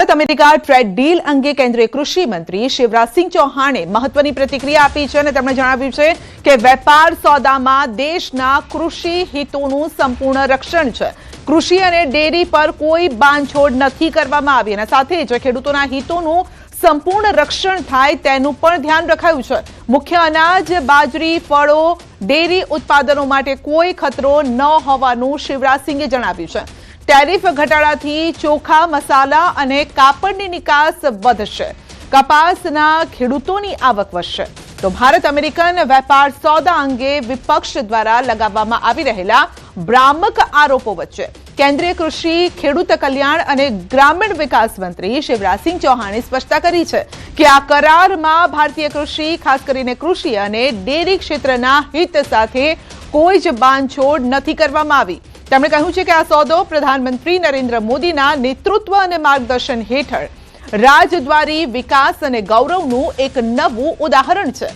Bharat America trade deal અંગે કેન્દ્રીય કૃષિ મંત્રી શિવરાજસિંહ ચૌહાણે મહત્વની પ્રતિક્રિયા આપી છે અને તેમણે જણાવ્યું છે કે વેપાર સોદામાં દેશના કૃષિ હિતોનું સંપૂર્ણ રક્ષણ છે। કૃષિ અને ડેરી પર કોઈ બાંધછોડ નથી કરવામાં આવી અને સાથે જ ખેડૂતોના હિતોનું સંપૂર્ણ રક્ષણ થાય તેનું પણ ધ્યાન રખાયું છે। મુખ્ય અનાજ, બાજરી, ફળો, ડેરી ઉત્પાદનો માટે કોઈ ખતરો ન હોવાનું શિવરાજસિંહે જણાવ્યું છે। ટેરિફ ઘટાડાથી ચોખા, મસાલા અને કાપડની નિકાસ વધશે। કપાસના ખેડૂતોની આવક વધશે। તો ભારત અમેરિકન વેપાર સોદા અંગે વિપક્ષ દ્વારા લગાવવામાં આવી રહેલા ભ્રામક આરોપો વચ્ચે કેન્દ્રીય કૃષિ, ખેડૂત કલ્યાણ અને ગ્રામીણ વિકાસ મંત્રી શિવરાજસિંહ ચૌહાણે સ્પષ્ટતા કરી છે કે આ કરારમાં ભારતીય કૃષિ, ખાસ કરીને કૃષિ અને ડેરી ક્ષેત્રના હિત સાથે કોઈ જ બાંધછોડ નથી કરવામાં આવી। તેમણે કહ્યું છે કે આ સોદો પ્રધાનમંત્રી નરેન્દ્ર મોદીના નેતૃત્વ અને માર્ગદર્શન હેઠળ રાજદ્વારી વિકાસ અને ગૌરવનું એક નવું ઉદાહરણ છે।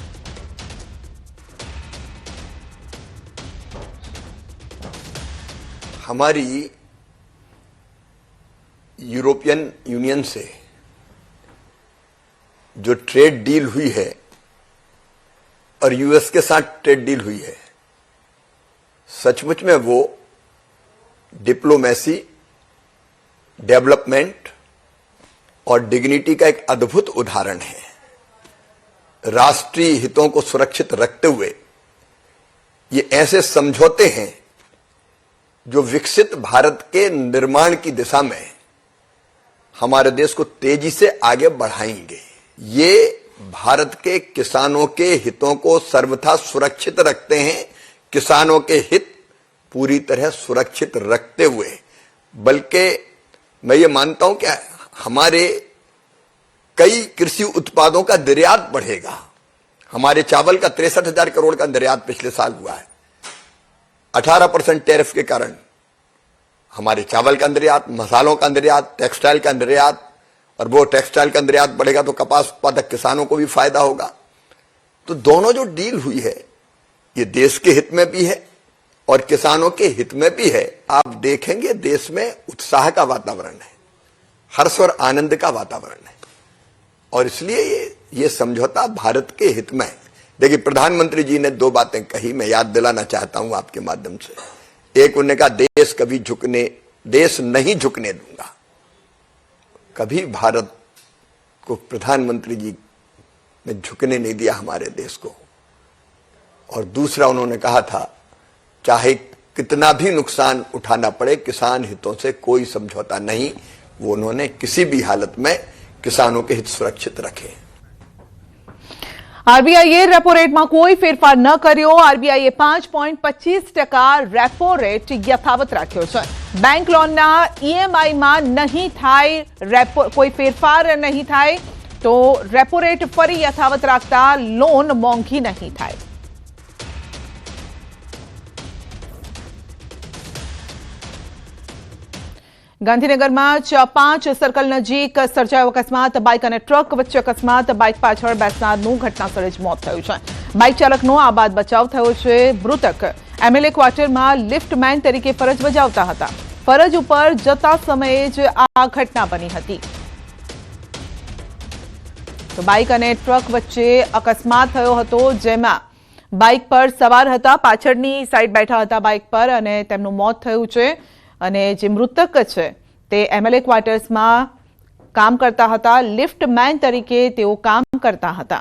हमारी यूरोपियन यूनियन से जो ट्रेड डील हुई है और यूएस के साथ ट्रेड डील हुई है, सचमुच में वो डिप्लोमेसी, डेवलपमेंट और डिग्निटी का एक अद्भुत उदाहरण है। राष्ट्रीय हितों को सुरक्षित रखते हुए ये ऐसे समझौते हैं जो विकसित भारत के निर्माण की दिशा में हमारे देश को तेजी से आगे बढ़ाएंगे। ये भारत के किसानों के हितों को सर्वथा सुरक्षित रखते हैं। किसानों के हित पूरी तरह सुरक्षित रखते हुए, बल्कि मैं ये मानता हूं कि हमारे कई कृषि उत्पादों का निर्यात बढ़ेगा। हमारे चावल का 63,000 करोड़ का निर्यात पिछले साल हुआ है। 18% टैरिफ के कारण हमारे चावल का निर्यात, मसालों का निर्यात, टेक्सटाइल का निर्यात, और वो टेक्सटाइल का निर्यात बढ़ेगा तो कपास उत्पादक किसानों को भी फायदा होगा। तो दोनों जो डील हुई है ये देश के हित में भी है और किसानों के हित में भी है। आप देखेंगे देश में उत्साह का वातावरण है, हर्ष और आनंद का वातावरण है, और इसलिए ये समझौता भारत के हित में है। देखिए, प्रधानमंत्री जी ने दो बातें कही, मैं याद दिलाना चाहता हूं आपके माध्यम से। एक, उन्होंने कहा देश नहीं झुकने दूंगा। कभी भारत को प्रधानमंत्री जी ने झुकने नहीं दिया हमारे देश को। और दूसरा, उन्होंने कहा था चाहे कितना भी नुकसान उठाना पड़े, किसान हितों से कोई समझौता नहीं। वो उन्होंने किसी भी हालत में किसानों के हित सुरक्षित रखे। आरबीआईए रेपो रेटમાં કોઈ ફેરફાર ન કર્યો। આરબીઆઈએ 5.25% રેપો રેટ યથાવત રાખ્યો છે। બેંક લોનના ઈએમઆઈમાં નહીં થાય કોઈ ફેરફાર નહીં થાય તો રેપો રેટ ફરી યથાવત રાખતા લોન મોંઘી નહીં થાય। ગાંધીનગરમાં 5 સર્કલ નજીક સર્જાયો અકસ્માત। બાઇક અને ટ્રક વચ્ચે અકસ્માત। બાઇક પાછળ બેસનારનું ઘટનાસ્થળે જ મોત થયું છે। બાઇક ચાલકનો આબાદ બચાવ થયો છે। મૃતક એમએલએ ક્વાર્ટરમાં લિફ્ટમેન તરીકે ફરજ બજાવતા હતા। ફરજ ઉપર જતા સમયે જ આ ઘટના બની હતી। તો બાઇક અને ટ્રક વચ્ચે અકસ્માત થયો હતો, જેમાં બાઇક પર સવાર હતા, પાછળની સાઈડ બેઠા હતા બાઇક પર, અને તેમનું મોત થયું છે। અને જે મૃતક છે તે એમએલએ ક્વાર્ટર્સમાં કામ કરતા હતા, લિફ્ટમેન તરીકે તેઓ કામ કરતા હતા।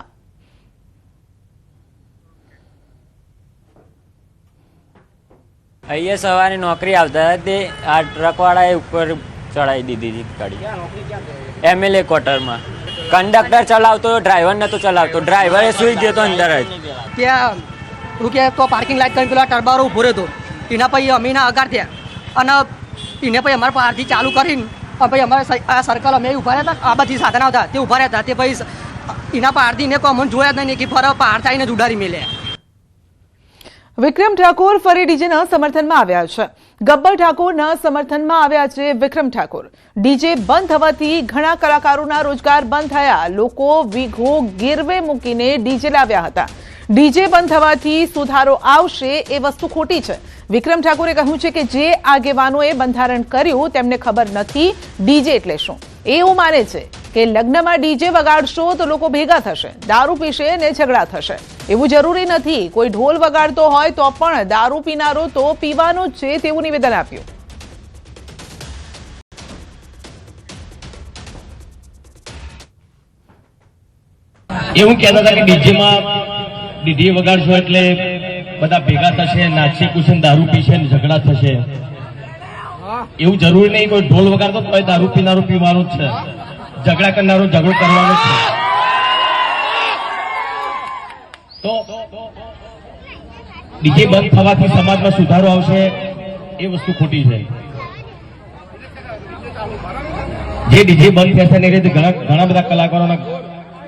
અહીંયા સવારે નોકરી આવતા તે આ ટ્રકવાળાએ ઉપર ચડાવી દીધી હતી ગાડી। એમએલએ ક્વાર્ટરમાં કંડક્ટર ચલાવતો, ડ્રાઈવર નતો ચલાવતો। ડ્રાઈવરે સુઈ ગયો તો અંદર જ ત્યાં રૂકે તો પાર્કિંગ લાઈટ કરીને પેલા ટરબારો ઊભો રહ્યો એના પછી અમીના અગાર થયા અને એને પછી અમારે પારથી ચાલુ કરીને પછી અમારે આ સર્કલ અમે ઊભા રહ્યા હતા। આ બધી સાધન આવતા તે ઊભા રહ્યા હતા, તે પછી એના પારથી ને અમને જોયા જ નહીં કે ફર પાર થઈને જ ઉડાડી મેલ્યા। વિક્રમ ઠાકોર ફરી ડીજેના સમર્થનમાં આવ્યા છે। ગબ્બર ઠાકોરના સમર્થનમાં આવ્યા છે વિક્રમ ઠાકોર। ડીજે બંધ થવાથી ઘણા કલાકારોના રોજગાર બંધ થયા। લોકો વીઘો ગીરવે મૂકીને ડીજે લાવ્યા હતા। ડીજે બંધ થવાથી સુધારો આવશે એ વસ્તુ ખોટી છે। વિક્રમ ઠાકોરે કહ્યું છે કે જે આગેવાનોએ બંધારણ કર્યું તેમને ખબર નથી ડીજે એટલે શું. એવું માને છે કે લગ્નમાં ડીજે વગાડશો તો લોકો ભેગા થશે, દારૂ પીશે ને ઝઘડા થશે. એવું જરૂરી નથી. કોઈ ઢોલ વગાડતો હોય તો પણ દારૂ પીનારો તો પીવાનો જ છે તેવું નિવેદન આપ્યું. એવું કહેતા હતા કે ડીજે વગાડશો એટલે બધા ભેગા થશે, નાચી કુશે, દારૂ પીશે ને ઝઘડા થશે. એવું જરૂરી નહીં. કોઈ ઢોલ વગાડતો તો દારૂ પીનારો પીવાનું જ છે, ઝઘડા કરનારો ઝઘડો કરવાનો છે. તો ડીજે બંધ થવાથી સમાજમાં સુધારો આવશે એ વસ્તુ ખોટી છે. જે ડીજે બંધ થશે ને એ રીતે ઘણા બધા કલાકારોના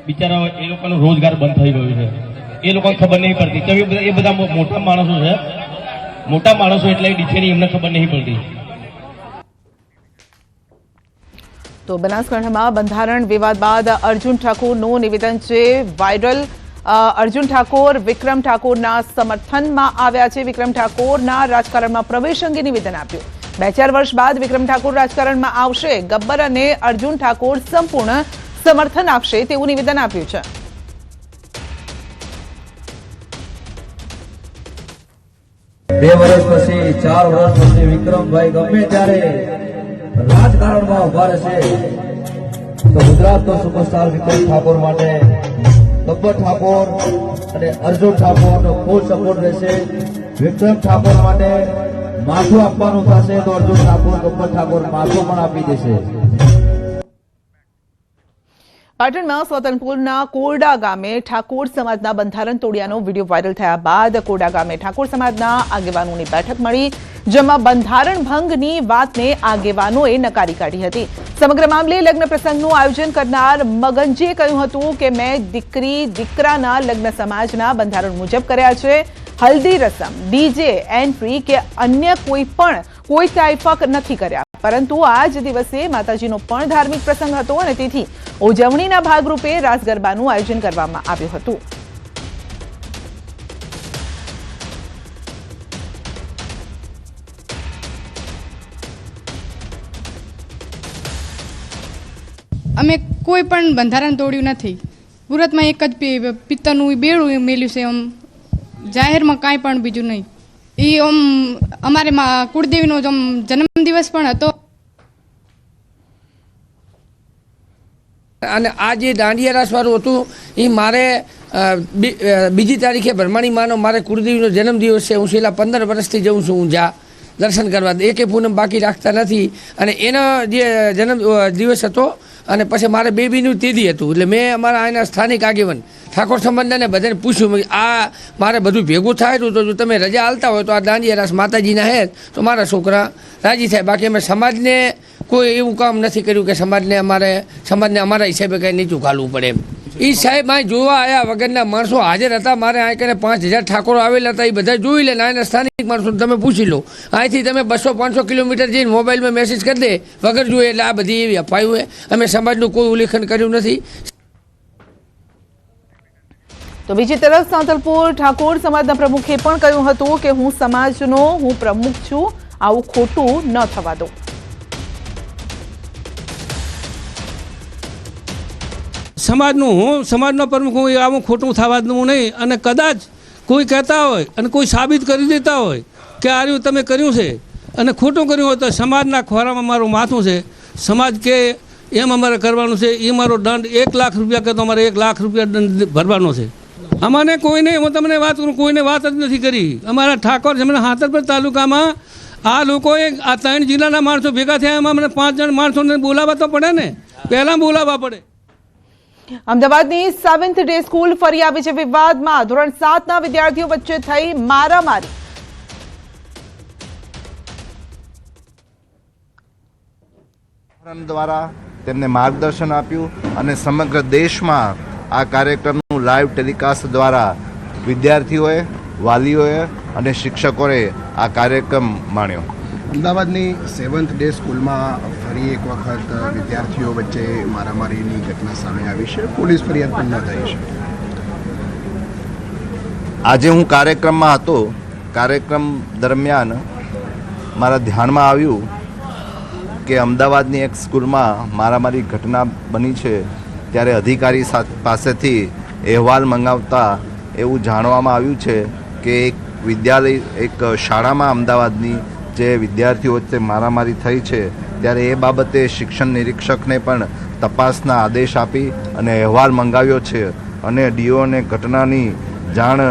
બિચારા એ લોકોનો રોજગાર બંધ થઈ ગયો છે. એ લોકોને ખબર નહીં પડતી. એ બધા મોટા માણસો છે, મોટા માણસો એટલે ડીજેની એમને ખબર નહીં પડતી. તો બનાસકાંઠામાં બંધારણ વિવાદ બાદ અર્જુન ઠાકોરનું નિવેદન છે વાયરલ. અર્જુન ઠાકોર વિક્રમ ઠાકોરના સમર્થનમાં આવ્યા છે. વિક્રમ ઠાકોરના રાજકારણમાં પ્રવેશ અંગે નિવેદન આપ્યું. 2-4 વર્ષ બાદ વિક્રમ ઠાકોર રાજકારણમાં આવશે. ગબ્બર અને અર્જુન ઠાકોર સંપૂર્ણ સમર્થન આપશે તેવું નિવેદન આપ્યું છે. બે વર્ષ પછી 4 વર્ષ પછી વિક્રમભાઈ ગમે ત્યારે રાજકારણમાં ઉભા રહેશે તો ગુજરાતનો સુપરસ્ટાર વિક્રમ ઠાકોર માટે ગબ્બર ઠાકોર અને અર્જુન ઠાકોરનો ફૂલ સપોર્ટ રહેશે. વિક્રમ ઠાકોર માટે માથું આપવાનું થશે તો અર્જુન ઠાકોર ગબ્બર ઠાકોર માથું પણ આપી દેશે. પાટણમાં સ્વતંત્રપુરના કોરડા ગામે ઠાકોર સમાજના બંધારણ તોડ્યાનો વિડીયો વાયરલ થયા બાદ કોરડા ગામે ઠાકોર સમાજના આગેવાનોની બેઠક મળી, જેમાં બંધારણ ભંગની વાતને આગેવાનોએ નકારી કાઢી હતી. સમગ્ર મામલે લગ્ન પ્રસંગનું આયોજન કરનાર મગનજીએ કહ્યું હતું કે મેં દીકરાના લગ્ન સમાજના બંધારણ મુજબ કર્યા છે. હલ્દી રસમ, ડીજે, એન્ટ્રી કે અન્ય કોઈ તાઇફક નથી કર્યા, પરંતુ આ જ દિવસે માતાજીનો પણ ધાર્મિક પ્રસંગ હતો અને તેથી ઉજવણીના ભાગરૂપે રાસ ગરબાનું આયોજન કરવામાં આવ્યું હતું. અમે કોઈ પણ બંધારણ તોડ્યું નથી. સુરતમાં એક જ પિત્તરનું બેડું મેલ્યું છે. આમ જાહેરમાં કાંઈ પણ બીજું નહીં. એ આમ અમારે કુળદેવીનો જન્મદિવસ પણ હતો. અને આ જે દાંડિયા રાસ વાળું હતું એ મારે 2 તારીખે બ્રહ્માણી માનો મારે કુળદેવીનો જન્મદિવસ છે. હું છેલ્લા 15 વર્ષથી જઉં છું. હું દર્શન કરવા એકે પૂનમ બાકી રાખતા નથી. અને એનો જે જન્મ દિવસ હતો અને પછી મારે બેબીનું તેદી હતું. એટલે મેં અમારા અહીંના સ્થાનિક આગેવાન ઠાકોર સંબંધને બધાને પૂછ્યું આ મારે બધું ભેગું થાય તો જો તમે રજા હાલતા હોય તો આ દાંડિયા રાસ માતાજીના હે તો મારા છોકરા રાજી થાય. બાકી અમે સમાજને કોઈ એવું કામ નથી કર્યું કે સમાજને અમારા હિસાબે કંઈ નીચું ઘાલવું પડે એમ. એ સાહેબ અહીં જોવા આવ્યા વગરના માણસો હાજર હતા. મારે અહીં કરીને 5000 ઠાકોરો આવેલા હતા. એ બધા જોઈ લે. અહીંના સ્થાનિક માણસો તમે પૂછી લો. અહીંથી તમે 200-500 કિલોમીટર જઈને મોબાઈલમાં મેસેજ કરી દે વગર જોઈએ. એટલે આ બધી એવી અફવાઓ હોય. અમે સમાજનું કોઈ ઉલ્લેખન કર્યું નથી. તો બીજી તરફ સાંતલપુર ઠાકોર સમાજના પ્રમુખે પણ કહ્યું હતું કે હું સમાજનો પ્રમુખ છું, આવું ખોટું ન થવા દો. સમાજનો પ્રમુખ હું આવું ખોટું થવા દઉં નહીં. અને કદાચ કોઈ કહેતા હોય અને કોઈ સાબિત કરી દેતા હોય કે આ રહ્યું તમે કર્યું છે અને ખોટું કર્યું હોય તો સમાજના ખોરામાં મારું માથું છે. સમાજ કે એમ અમારે કરવાનું છે. એ મારો દંડ 1 લાખ રૂપિયા કે તો અમારે 1 લાખ રૂપિયા દંડ ભરવાનો છે. અમાને કોઈને હું તમને વાત કરું કોઈને વાત જ નથી કરી. અમારા ઠાકોર હાથરપર તાલુકામાં આ લોકોએ આ 3 જિલ્લાના માણસો ભેગા થયા. એમાં મને 5 જણ માણસોને બોલાવવા તો પડે ને, પહેલાં બોલાવવા પડે. અમદાવાદની 7th ડે સ્કૂલ ફરી આવી છે વિવાદમાં. ધોરણ 7ના વિદ્યાર્થીઓ વચ્ચે થઈ મારામારી. દ્વારા તેમને માર્ગદર્શન આપ્યું અને સમગ્ર દેશમાં આ કાર્યક્રમનું લાઈવ ટેલિકાસ્ટ દ્વારા વિદ્યાર્થીઓએ, વાલીઓએ અને શિક્ષકોએ આ કાર્યક્રમ માણ્યો. અમદાવાદની 7th ડે સ્કૂલમાં ફરી એક વખત વિદ્યાર્થીઓ વચ્ચે મારામારીની ઘટના સામે આવી છે. પોલીસ ફરિયાદ પણ ન થઈ છે. આજે હું કાર્યક્રમમાં હતો કાર્યક્રમ દરમિયાન મારા ધ્યાનમાં આવ્યું કે અમદાવાદની એક સ્કૂલમાં મારામારી ઘટના બની છે, ત્યારે અધિકારી પાસેથી અહેવાલ મંગાવતા એવું જાણવામાં આવ્યું છે કે એક શાળામાં અમદાવાદની જે વિદ્યાર્થીઓ વચ્ચે મારામારી થઈ છે, ત્યારે એ બાબતે શિક્ષણ નિરીક્ષકને પણ તપાસના આદેશ આપી અને અહેવાલ મંગાવ્યો છે અને ડીઓને ઘટનાની જાણ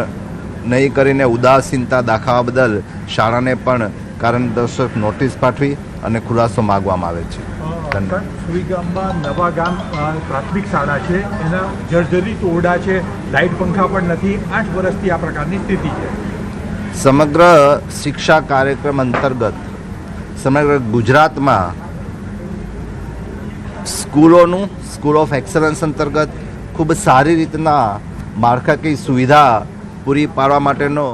નહીં કરીને ઉદાસીનતા દાખવવા બદલ શાળાને પણ કારણદર્શક નોટિસ પાઠવી અને ખુલાસો માગવામાં આવે છે. સુઈગામમાં નવા ગામ પ્રાથમિક શાળા છે, એના જર્જરિત ઓરડા છે, લાઇટ પંખા પણ નથી. 8 વર્ષથી આ પ્રકારની સ્થિતિ છે. સમગ્ર શિક્ષા કાર્યક્રમ અંતર્ગત સમગ્ર ગુજરાતમાં સ્કૂલ ઓફ એક્સલન્સ અંતર્ગત ખૂબ સારી રીતના માળખાકીય સુવિધા પૂરી પાડવા માટેનો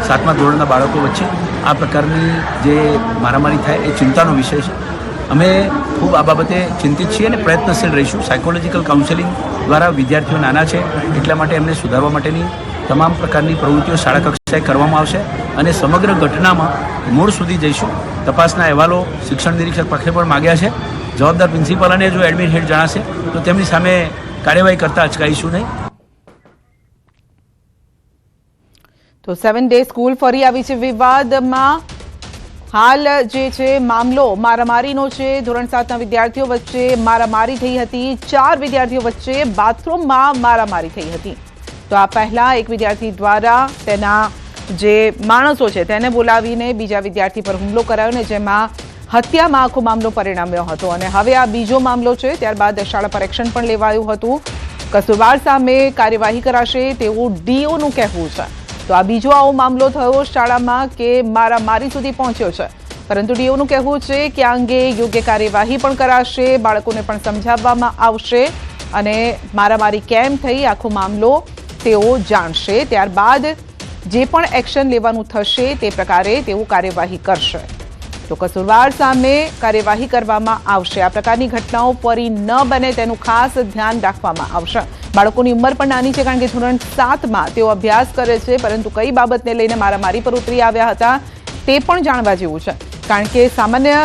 7મા ધોરણના બાળકો વચ્ચે આ પ્રકારની જે મારામારી થાય એ ચિંતાનો વિષય છે. અમે ખૂબ આ બાબતે ચિંતિત છીએ અને પ્રયત્નશીલ રહીશું. સાયકોલોજીકલ કાઉન્સેલિંગ દ્વારા વિદ્યાર્થીઓ નાના છે એટલા માટે એમને સુધારવા માટેની તમામ પ્રકારની પ્રવૃત્તિઓ શાળા કક્ષાએ કરવામાં આવશે અને સમગ્ર ઘટનામાં મૂળ સુધી જઈશું. તપાસના અહેવાલો શિક્ષણ નિરીક્ષક પક્ષે પણ માગ્યા છે. જવાબદાર પ્રિન્સિપાલ અને જો એડમિન હેડ જણાશે તો તેમની સામે કાર્યવાહી કરતા અચકાઈશું નહીં. તો 7 ડે સ્કૂલ ફરી આવી છે વિવાદમાં. હાલ જે છે મામલો મારામારીનો છે. ધોરણ 7ના વિદ્યાર્થીઓ વચ્ચે મારામારી થઈ હતી. 4 વિદ્યાર્થીઓ વચ્ચે બાથરૂમમાં મારામારી થઈ હતી. તો આ પહેલા એક વિદ્યાર્થી દ્વારા તેના જે માણસો છે તેને બોલાવીને બીજા વિદ્યાર્થી પર હુમલો કરાયો ને જેમાં હત્યામાં આખો મામલો પરિણમ્યો હતો. અને હવે આ બીજો મામલો છે. ત્યારબાદ શાળા પર એક્શન પણ લેવાયું હતું. કસૂરવાર સામે કાર્યવાહી કરાશે તેવું ડીઓનું કહેવું છે. તો આ બીજો આવો મામલો થયો શાળામાં કે મારામારી સુધી પહોંચ્યો છે. પરંતુ ડીઓનું કહેવું છે કે આ અંગે યોગ્ય કાર્યવાહી પણ કરાશે, બાળકોને પણ સમજાવવામાં આવશે અને મારામારી કેમ થઈ આખો મામલો તેઓ જાણશે. ત્યારબાદ જે પણ એક્શન લેવાનું થશે તે પ્રકારે તેઓ કાર્યવાહી કરશે. તો કસૂરવાર સામે કાર્યવાહી કરવામાં આવશે. આ પ્રકારની ઘટનાઓ ફરી ન બને તેનું ખાસ ધ્યાન રાખવામાં આવશે. બાળકોની ઉંમર પણ નાની છે, કારણ કે ધોરણ 7માં તેઓ અભ્યાસ કરે છે, પરંતુ કઈ બાબતને લઈને મારામારી પર ઉતરી આવ્યા હતા તે પણ જાણવા જેવું છે. કારણ કે સામાન્ય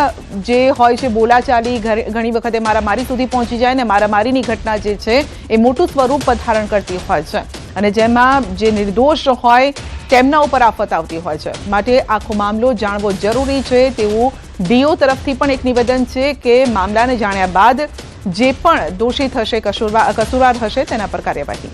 જે હોય છે બોલાચાલી ઘણી વખતે મારામારી સુધી પહોંચી જાય ને મારામારીની ઘટના જે છે એ મોટું સ્વરૂપ ધારણ કરતી હોય છે અને જેમાં જે નિર્દોષ હોય તેમના ઉપર આફત આવતી હોય છે. માટે આખો મામલો જાણવો જરૂરી છે તેવું ડીઓ તરફથી પણ એક નિવેદન છે કે મામલાને જાણ્યા બાદ જે પણ દોષિત હશે, કસૂરવાર હશે તેના પર કાર્યવાહી